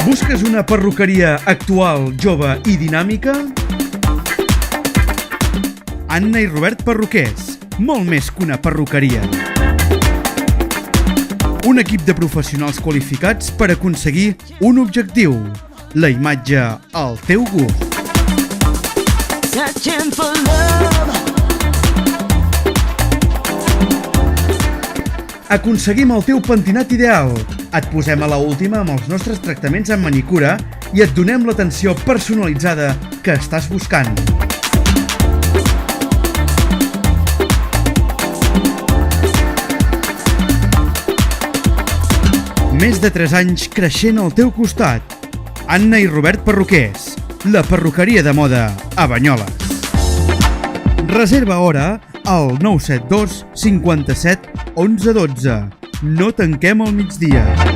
Busques una perruqueria actual, jove i dinàmica? Anna i Robert Perruquers, molt més que una perruqueria. Un equip de professionals qualificats per aconseguir un objectiu, la imatge al teu gust. Aconseguim el teu pentinat ideal. Et posem a la última amb els nostres tractaments en manicura i et donem l'atenció personalitzada que estàs buscant. Més de 3 anys creixent al teu costat. Anna i Robert Perruquers, la perruqueria de moda a Banyoles. Reserva hora al 972 57 11 12. No tanquem al migdia.